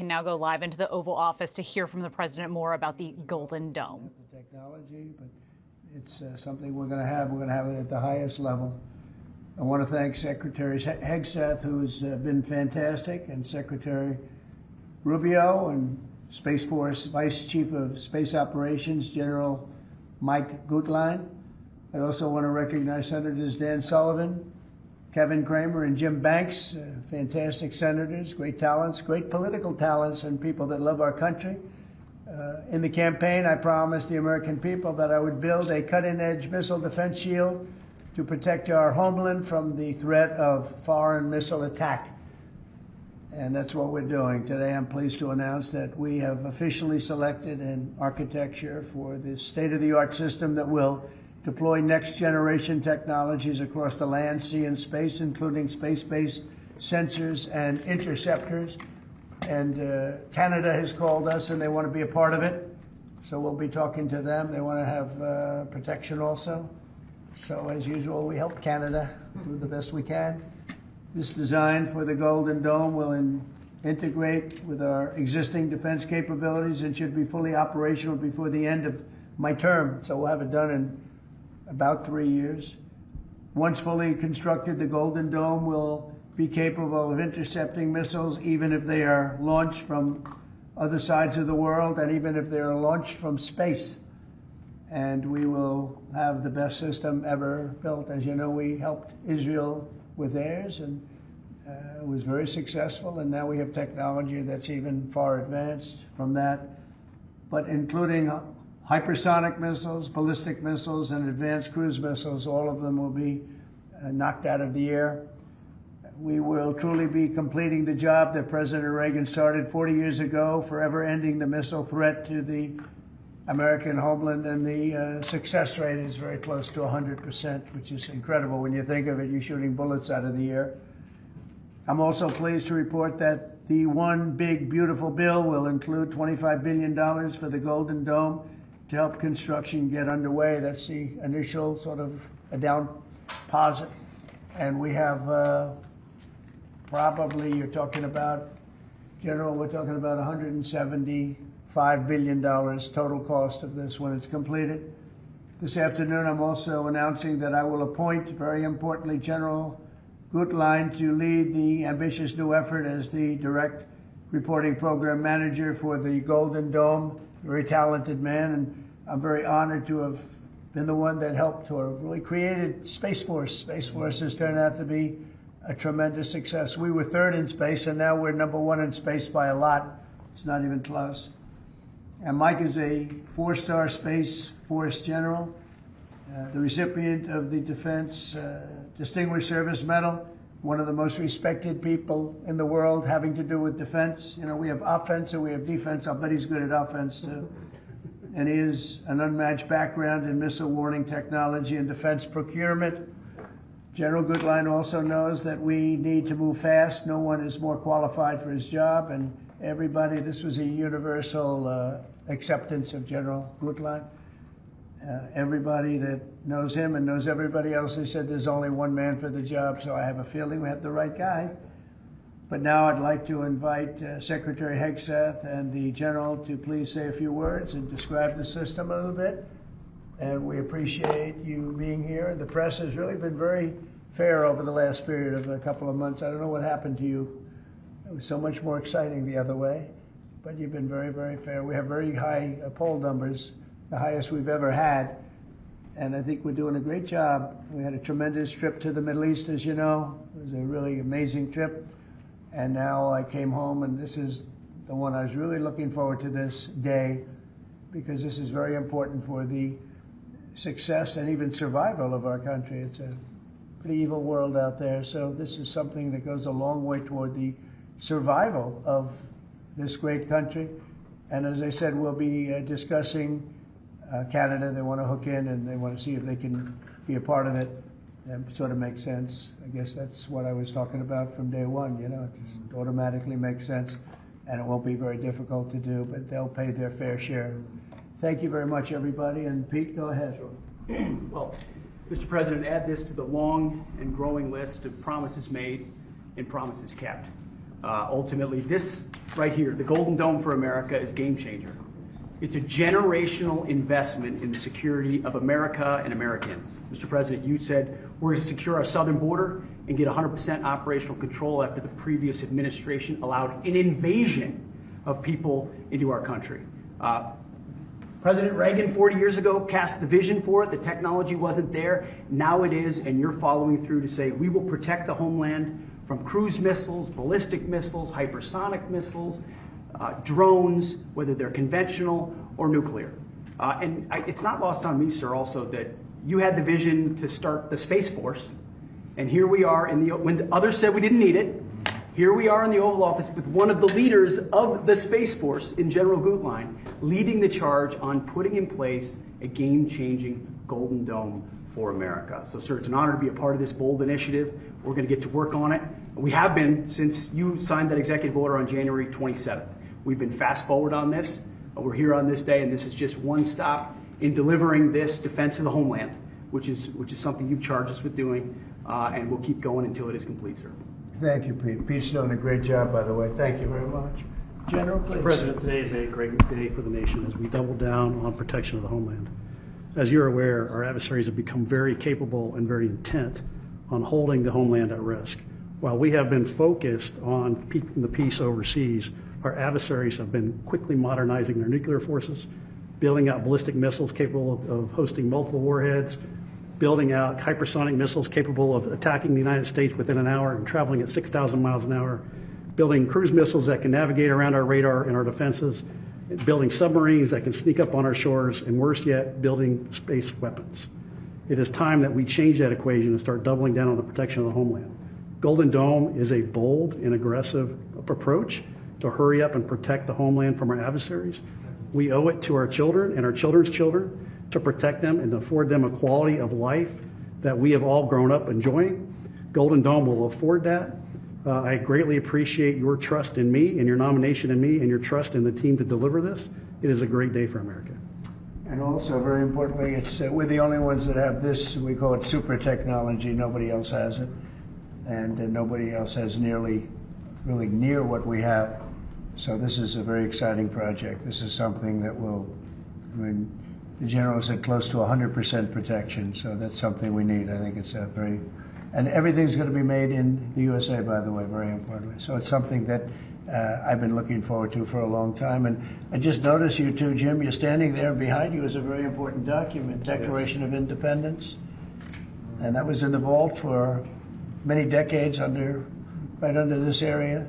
can now go live into the Oval Office to hear from the president more about the Golden Dome. The technology, but it's something we're going to have. We're going to have it at the highest level. I want to thank Secretary Hegseth, who's been fantastic, and Secretary Rubio, and Space Force Vice Chief of Space Operations, General Mike Gutlein. I also want to recognize Senators Dan Sullivan, Kevin Cramer, and Jim Banks, fantastic senators, great talents, great political talents, and people that love our country. In the campaign, I promised the American people that I would build a cutting-edge missile defense shield to protect our homeland from the threat of foreign missile attack. And that's what we're doing. Today, I'm pleased to announce that we have officially selected an architecture for this state-of-the-art system that will deploy next-generation technologies across the land, sea, and space, including space-based sensors and interceptors. And Canada has called us, and they want to be a part of it. So we'll be talking to them. They want to have protection also. So as usual, we help Canada do the best we can. This design for the Golden Dome will integrate with our existing defense capabilities and should be fully operational before the end of my term. So we'll have it done in about 3 years. Once fully constructed, the Golden Dome will be capable of intercepting missiles even if they are launched from other sides of the world and even if they are launched from space. And we will have the best system ever built. As you know, we helped Israel with theirs, and it was very successful. And now we have technology that's even far advanced from that, but including hypersonic missiles, ballistic missiles, and advanced cruise missiles. All of them will be knocked out of the air. We will truly be completing the job that President Reagan started 40 years ago, forever ending the missile threat to the American homeland, and the success rate is very close to 100%, which is incredible when you think of it. You're shooting bullets out of the air. I'm also pleased to report that the One Big Beautiful Bill will include $25 billion for the Golden Dome to help construction get underway. That's the initial sort of a down deposit. And we have probably, you're talking about, General, we're talking about $175 billion total cost of this when it's completed. This afternoon, I'm also announcing that I will appoint, very importantly, General Gutlein to lead the ambitious new effort as the direct reporting program manager for the Golden Dome. Very talented man, and I'm very honored to have been the one that helped or really created Space Force. Space Force has turned out to be a tremendous success. We were third in space, and now we're #1 in space by a lot. It's not even close. And Mike is a 4-star Space Force general, the recipient of the Defense Distinguished Service Medal, one of the most respected people in the world having to do with defense. You know, we have offense and we have defense. I'll bet he's good at offense too. And he has an unmatched background in missile warning technology and defense procurement. General Gutlein also knows that we need to move fast. No one is more qualified for his job, and everybody, this was a universal acceptance of General Gutlein. Everybody that knows him and knows everybody else, they said there's only one man for the job, so I have a feeling we have the right guy. But now I'd like to invite Secretary Hegseth and the General to please say a few words and describe the system a little bit. And we appreciate you being here. The press has really been very fair over the last period of a couple of months. I don't know what happened to you. It was so much more exciting the other way, but you've been very, very fair. We have very high poll numbers, the highest we've ever had, and I think we're doing a great job. We had a tremendous trip to the Middle East, as you know. It was a really amazing trip, and now I came home, and this is the one I was really looking forward to this day, because this is very important for the success and even survival of our country. It's a pretty evil world out there, so this is something that goes a long way toward the survival of this great country. And as I said, we'll be discussing Canada. They want to hook in and they want to see if they can be a part of it. That sort of makes sense. I guess that's what I was talking about from day one. You know, it just automatically makes sense, and it won't be very difficult to do, but they'll pay their fair share. Thank you very much, everybody. And Pete, go ahead. Sure. Well, Mr. President, add this to the long and growing list of promises made and promises kept. Ultimately, this right here, the Golden Dome for America, is game changer. It's a generational investment in the security of America and Americans. Mr. President, you said we're going to secure our southern border and get 100% operational control after the previous administration allowed an invasion of people into our country. President Reagan 40 years ago cast the vision for it. The technology wasn't there. Now it is, and you're following through to say we will protect the homeland from cruise missiles, ballistic missiles, hypersonic missiles, drones, whether they're conventional or nuclear. It's not lost on me, sir, also that you had the vision to start the Space Force, and here we are when the others said we didn't need it. Here we are in the Oval Office with one of the leaders of the Space Force in General Gutlein leading the charge on putting in place a game-changing Golden Dome for America. So, sir, it's an honor to be a part of this bold initiative. We're going to get to work on it. We have been since you signed that executive order on January 27th. We've been fast forward on this. We're here on this day, and this is just one stop in delivering this defense of the homeland, which is something you've charged us with doing, and we'll keep going until it is complete, sir. Thank you, Pete. Pete's doing a great job, by the way. Thank you very much. General, please. Mr. President, today is a great day for the nation as we double down on protection of the homeland. As you're aware, our adversaries have become very capable and very intent on holding the homeland at risk. While we have been focused on keeping the peace overseas, our adversaries have been quickly modernizing their nuclear forces, building out ballistic missiles capable of hosting multiple warheads, building out hypersonic missiles capable of attacking the United States within an hour and traveling at 6,000 miles an hour, building cruise missiles that can navigate around our radar and our defenses, building submarines that can sneak up on our shores, and worse yet, building space weapons. It is time that we change that equation and start doubling down on the protection of the homeland. Golden Dome is a bold and aggressive approach to hurry up and protect the homeland from our adversaries. We owe it to our children and our children's children to protect them and afford them a quality of life that we have all grown up enjoying. Golden Dome will afford that. I greatly appreciate your trust in me and your nomination in me and your trust in the team to deliver this. It is a great day for America. And also, very importantly, it's we're the only ones that have this. We call it super technology. Nobody else has it, and nobody else has really near what we have. So this is a very exciting project. This is something that will, the general said close to 100% protection. So that's something we need. I think it's a very, and everything's going to be made in the USA, by the way, very importantly. So it's something that I've been looking forward to for a long time. And I just noticed you too, Jim, you're standing there, and behind you is a very important document, Declaration of Independence. And that was in the vault for many decades right under this area.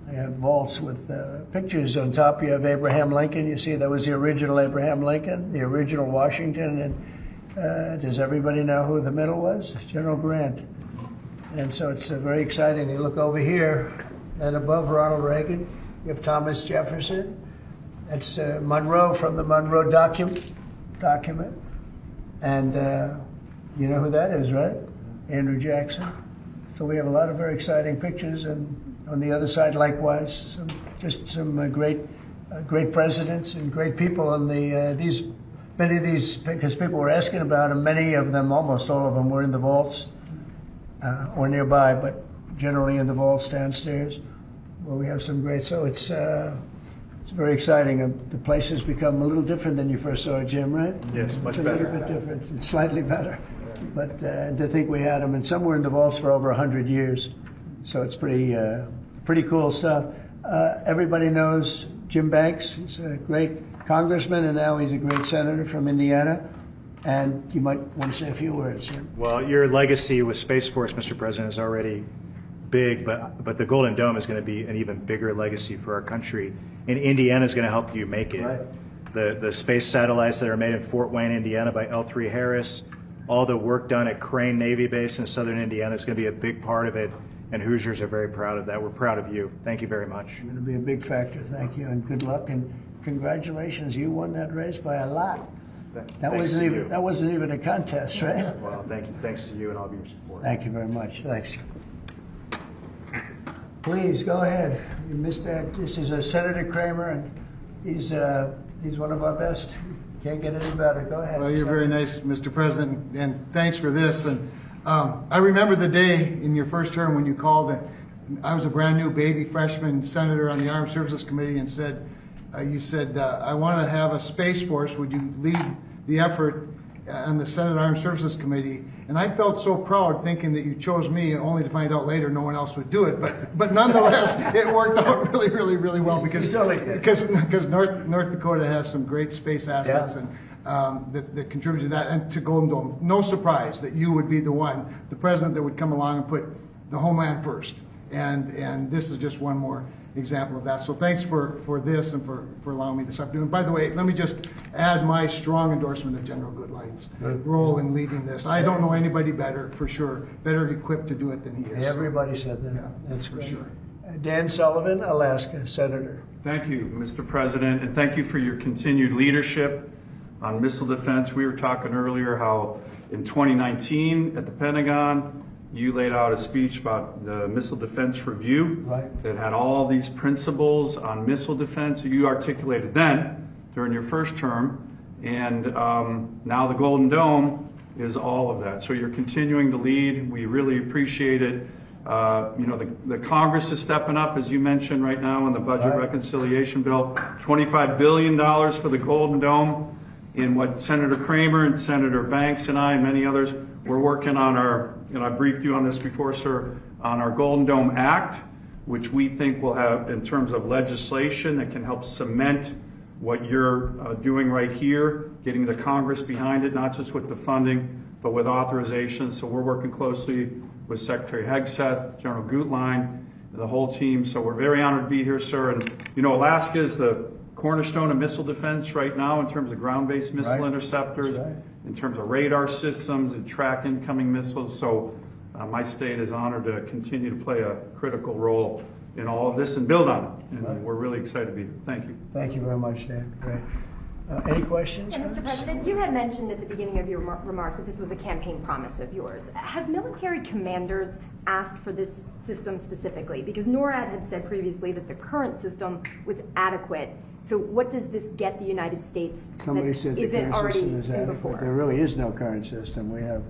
They have vaults with pictures on top. You have Abraham Lincoln. You see that was the original Abraham Lincoln, the original Washington. And does everybody know who the middle was? General Grant. And so it's very exciting. You look over here, and above Ronald Reagan, you have Thomas Jefferson. That's Monroe from the Monroe document. And you know who that is, right? Andrew Jackson. So we have a lot of very exciting pictures, and on the other side, likewise, some great presidents and great people. And many of these, because people were asking about them, many of them, almost all of them, were in the vaults or nearby, but generally in the vaults downstairs, where we have some great. So it's very exciting. The place has become a little different than you first saw it, Jim, right? Yes, much it's better. A little bit different, it's slightly better. But to think we had them, and some were in the vaults for over 100 years. So it's pretty cool stuff. Everybody knows Jim Banks. He's a great congressman, and now he's a great senator from Indiana. And you might want to say a few words, Jim. Well, your legacy with Space Force, Mr. President, is already big, but the Golden Dome is going to be an even bigger legacy for our country. And Indiana is going to help you make it. Right. The space satellites that are made in Fort Wayne, Indiana by L3 Harris, all the work done at Crane Navy Base in southern Indiana is going to be a big part of it. And Hoosiers are very proud of that. We're proud of you. Thank you very much. You're going to be a big factor. Thank you, and good luck, and congratulations. You won that race by a lot. That wasn't even a contest, right? Well, thank you. Thanks to you and all of your support. Thank you very much. Thanks. Please go ahead. You missed that. This is Senator Kramer, and he's one of our best. Can't get any better. Go ahead. Well, you're very nice, Mr. President, and thanks for this. And I remember the day in your first term when you called I was a brand new baby freshman senator on the Armed Services Committee and said, you said, I want to have a Space Force. Would you lead the effort on the Senate Armed Services Committee? And I felt so proud thinking that you chose me, only to find out later no one else would do it. But nonetheless, it worked out really, really, really well because North Dakota has some great space assets and that contribute to that and to Golden Dome. No surprise that you would be the one, the president that would come along and put the homeland first. And this is just one more example of that. So thanks for this and for allowing me this opportunity. And by the way, let me just add my strong endorsement of General Goodline's role in leading this. I don't know anybody better, for sure, better equipped to do it than he is. Everybody said that. Yeah, That's for great. sure. Dan Sullivan, Alaska, Senator. Thank you, Mr. President, and thank you for your continued leadership on missile defense. We were talking earlier how in 2019 at the Pentagon, you laid out a speech about the Missile Defense Review that had all these principles on missile defense that you articulated then during your first term, and now the Golden Dome is all of that. So you're continuing to lead. We really appreciate it. You know, the Congress is stepping up, as you mentioned right now in the budget reconciliation bill, $25 billion for the Golden Dome. In what Senator Kramer and Senator Banks and I and many others, we're working on our, I briefed you on this before, sir, on our Golden Dome Act, which we think will have, in terms of legislation that can help cement what you're doing right here, getting the Congress behind it, not just with the funding, but with authorization. So we're working closely with Secretary Hegseth, General Gutlein, the whole team. So we're very honored to be here, sir. And, you know, Alaska is the cornerstone of missile defense right now in terms of ground-based missile interceptors, in terms of radar systems and track incoming missiles. So my state is honored to continue to play a critical role in all of this and build on it. And we're really excited to be here. Thank you. Thank you very much, Dan. Great. Any questions? Yeah, Mr. President, you had mentioned at the beginning of your remarks that this was a campaign promise of yours. Have military commanders asked for this system specifically? Because NORAD had said previously that the current system was adequate. So what does this get the United States Somebody said the isn't current already system is in adequate. before? There really is no current system. We have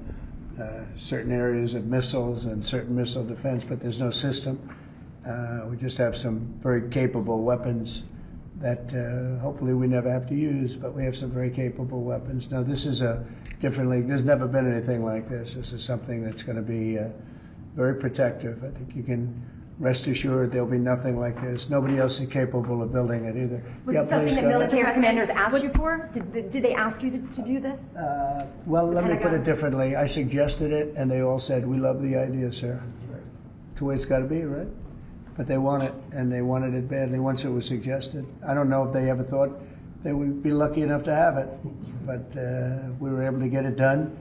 certain areas of missiles and certain missile defense, but there's no system. We just have some very capable weapons that hopefully we never have to use, but we have some very capable weapons. Now, this is a different league. There's never been anything like this. This is something that's going to be very protective. I think you can rest assured there'll be nothing like this. Nobody else is capable of building it either. Was it something that military commanders asked you for? Did they ask you to do this? Well, let me put Pentagon? it differently. I suggested it, and they all said, "We love the idea, sir." It's the way it's got to be, right? But they want it, and they wanted it badly once it was suggested. I don't know if they ever thought they would be lucky enough to have it, but we were able to get it done,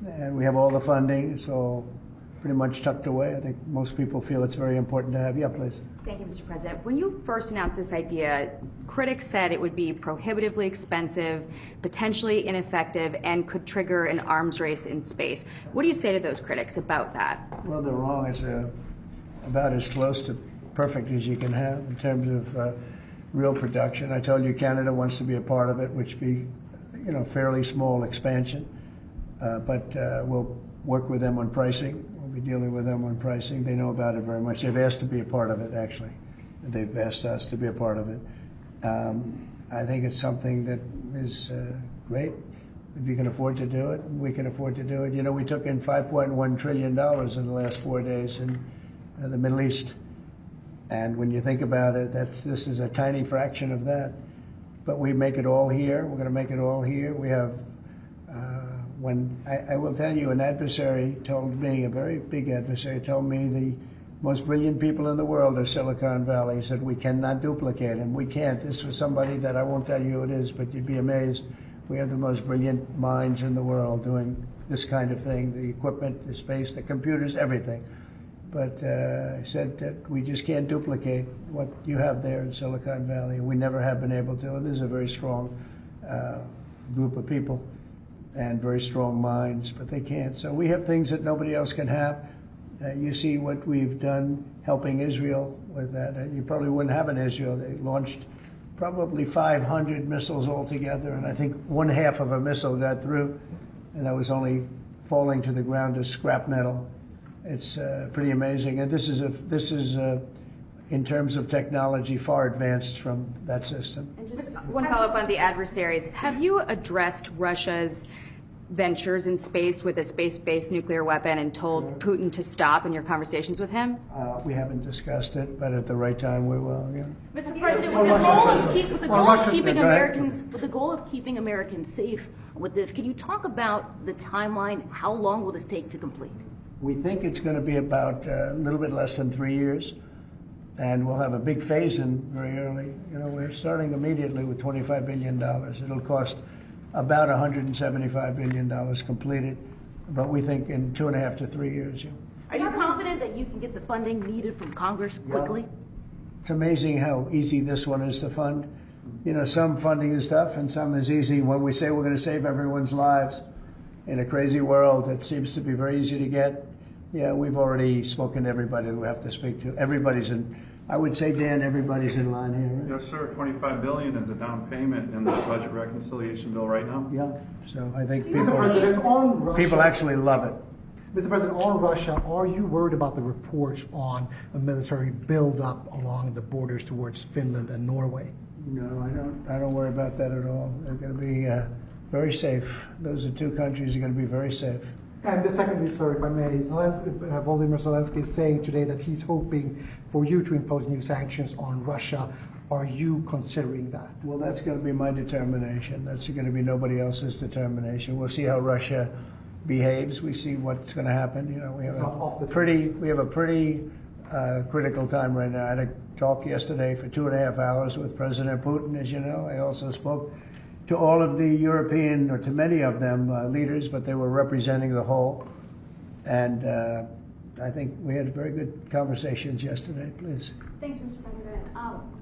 and we have all the funding, so pretty much tucked away. I think most people feel it's very important to have. Yeah, please. Thank you, Mr. President. When you first announced this idea, critics said it would be prohibitively expensive, potentially ineffective, and could trigger an arms race in space. What do you say to those critics about that? Well, they're wrong. It's about as close to perfect as you can have in terms of real production. I told you Canada wants to be a part of it, which be, you know, fairly small expansion, but we'll work with them on pricing. We'll be dealing with them on pricing. They know about it very much. They've asked to be a part of it, actually. They've asked us to be a part of it. I think it's something that is great. If you can afford to do it, we can afford to do it. You know, we took in $5.1 trillion in the last 4 days in the Middle East. And when you think about it, this is a tiny fraction of that. But we make it all here. We're going to make it all here. We have, I will tell you, an adversary told me, a very big adversary told me the most brilliant people in the world are Silicon Valley. He said, we cannot duplicate him. We can't. This was somebody that I won't tell you who it is, but you'd be amazed. We have the most brilliant minds in the world doing this kind of thing, the equipment, the space, the computers, everything. But I said that we just can't duplicate what you have there in Silicon Valley. We never have been able to. And there's a very strong group of people and very strong minds, but they can't. So we have things that nobody else can have. You see what we've done helping Israel with that. You probably wouldn't have in Israel. They launched probably 500 missiles altogether, and I think 1/2 of a missile got through, and that was only falling to the ground as scrap metal. It's pretty amazing. And this is in terms of technology, far advanced from that system. And just one follow-up on the adversaries. Have you addressed Russia's ventures in space with a space-based nuclear weapon and told Putin to stop in your conversations with him? We haven't discussed it, but at the right time we will. Yeah. Mr. President, with the goal of keeping Americans safe with this, can you talk about the timeline? How long will this take to complete? We think it's going to be about a little bit less than 3 years, and we'll have a big phase-in very early. You know, we're starting immediately with $25 billion. It'll cost about $175 billion completed, but we think in 2.5 to 3 years. Yeah. Are you confident that you can get the funding needed from Congress quickly? It's amazing how easy this one is to fund. You know, some funding is tough and some is easy. When we say we're going to save everyone's lives in a crazy world, it seems to be very easy to get. Yeah, we've already spoken to everybody that we have to speak to. Everybody's in, I would say, Dan, everybody's in line here, right? Yes, sir. $25 billion is a down payment in the budget reconciliation bill right now. Yeah, so I think Mr. President, on Russia, people actually love it. Mr. President, on Russia, are you worried about the reports on a military buildup along the borders towards Finland and Norway? No, I don't worry about that at all. They're going to be very safe. Those are two countries that are going to be very safe. And the secondly, sir, if I may, Volodymyr Zelensky is saying today that he's hoping for you to impose new sanctions on Russia. Are you considering that? Well, that's going to be my determination. That's going to be nobody else's determination. We'll see how Russia behaves. We see what's going to happen. You know, we have a pretty critical time right now. I had a talk yesterday for 2.5 hours with President Putin, as you know. I also spoke to all of the European, or to many of them, leaders, but they were representing the whole. And I think we had very good conversations yesterday. Please. Thanks, Mr. President.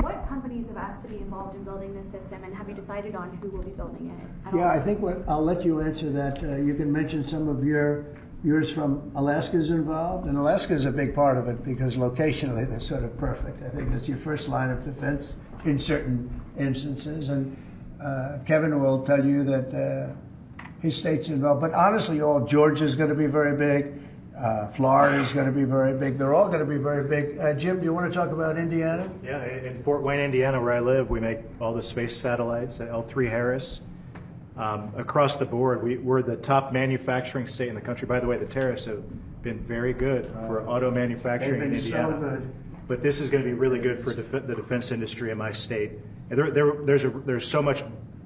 What companies have asked to be involved in building this system, and have you decided on who will be building it? Yeah, I think I'll let you answer that. You can mention some of yours from Alaska's involved, and Alaska's a big part of it because locationally they're sort of perfect. I think that's your first line of defense in certain instances, and Kevin will tell you that his state's involved. But honestly, Georgia's going to be very big. Florida's going to be very big. They're all going to be very big. Jim, do you want to talk about Indiana? Yeah, in Fort Wayne, Indiana, where I live, we make all the space satellites at L3 Harris. Across the board, we're the top manufacturing state in the country. By the way, the tariffs have been very good for auto manufacturing in Indiana. So good. But this is going to be really good for the defense industry in my state. And there's so much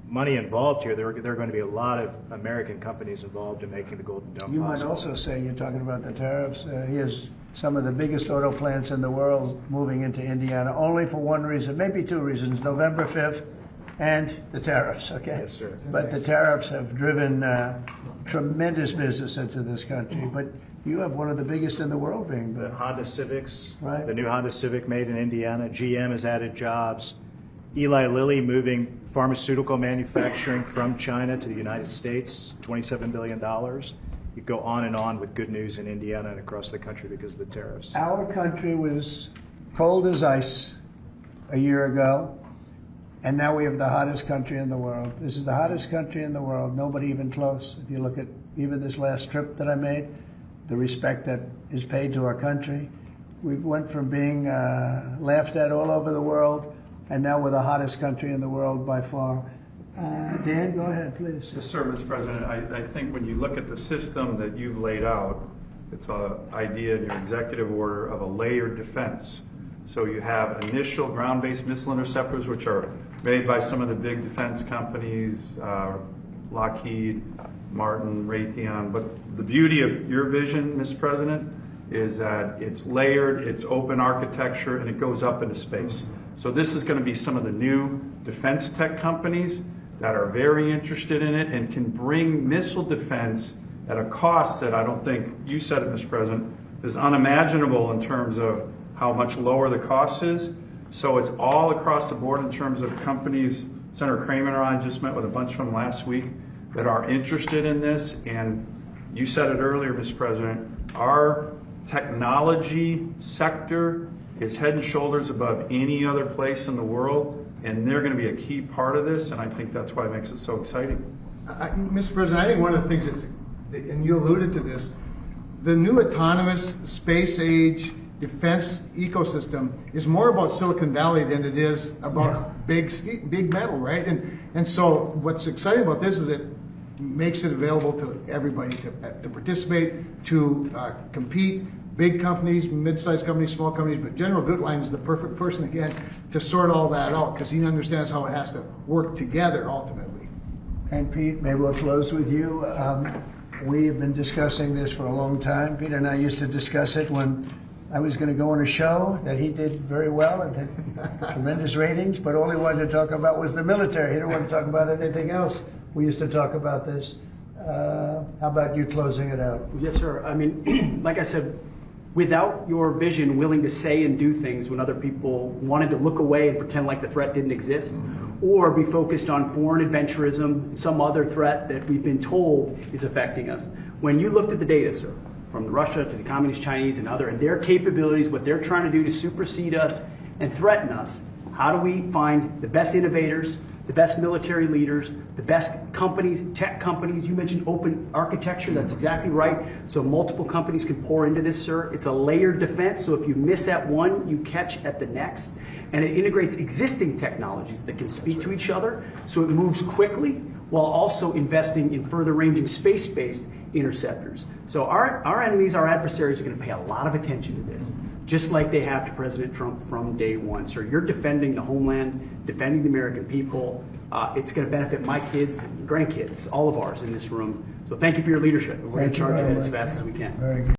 money involved here. There are going to be a lot of American companies involved in making the Golden Dome You possible. might also say, you're talking about the tariffs, here's some of the biggest auto plants in the world moving into Indiana, only for one reason, maybe two reasons, November 5th and the tariffs, okay? Yes, sir. But the tariffs have driven tremendous business into this country, but you have one of the biggest in the world being built. The Honda Civics, Right. the new Honda Civic made in Indiana. GM has added jobs. Eli Lilly moving pharmaceutical manufacturing from China to the United States, $27 billion. You go on and on with good news in Indiana and across the country because of the tariffs. Our country was cold as ice a year ago, and now we have the hottest country in the world. This is the hottest country in the world, nobody even close. If you look at even this last trip that I made, the respect that is paid to our country. We've went from being laughed at all over the world, and now we're the hottest country in the world by far. Dan, go ahead, please. Yes, sir, Mr. President. I think when you look at the system that you've laid out, it's an idea in your executive order of a layered defense. So you have initial ground-based missile interceptors, which are made by some of the big defense companies, Lockheed, Martin, Raytheon. But the beauty of your vision, Mr. President, is that it's layered, it's open architecture, and it goes up into space. So this is going to be some of the new defense tech companies that are very interested in it and can bring missile defense at a cost that I don't think, you said it, Mr. President, is unimaginable in terms of how much lower the cost is. So it's all across the board in terms of companies. Senator Kramer and I just met with a bunch of them last week that are interested in this. And you said it earlier, Mr. President, our technology sector is head and shoulders above any other place in the world, and they're going to be a key part of this, and I think that's why it makes it so exciting. Mr. President, I think one of the things and you alluded to this, the new autonomous space age defense ecosystem is more about Silicon Valley than it is about big metal, right? And so what's exciting about this is it makes it available to everybody to participate, to compete. Big companies, mid-sized companies, small companies, but General Gutlein is the perfect person, again, to sort all that out, because he understands how it has to work together ultimately. And Pete, maybe we'll close with you. We have been discussing this for a long time. Peter and I used to discuss it when I was going to go on a show that he did very well and had tremendous ratings, but all he wanted to talk about was the military. He didn't want to talk about anything else. We used to talk about this. How about you closing it out? Yes, sir. I mean, like I said, without your vision, willing to say and do things when other people wanted to look away and pretend like the threat didn't exist, or be focused on foreign adventurism and some other threat that we've been told is affecting us. When you looked at the data, sir, from Russia to the Communist Chinese and their capabilities, what they're trying to do to supersede us and threaten us, how do we find the best innovators, the best military leaders, the best companies, tech companies? You mentioned open architecture. That's exactly right. So multiple companies can pour into this, sir. It's a layered defense. So if you miss at one, you catch at the next. And it integrates existing technologies that can speak to each other. So it moves quickly while also investing in further ranging space-based interceptors. So our enemies, our adversaries are going to pay a lot of attention to this, just like they have to President Trump from day one. Sir, you're defending the homeland, defending the American people. It's going to benefit my kids and grandkids, all of ours in this room. So thank you for your leadership. We're going to charge ahead as fast as we can. Very good.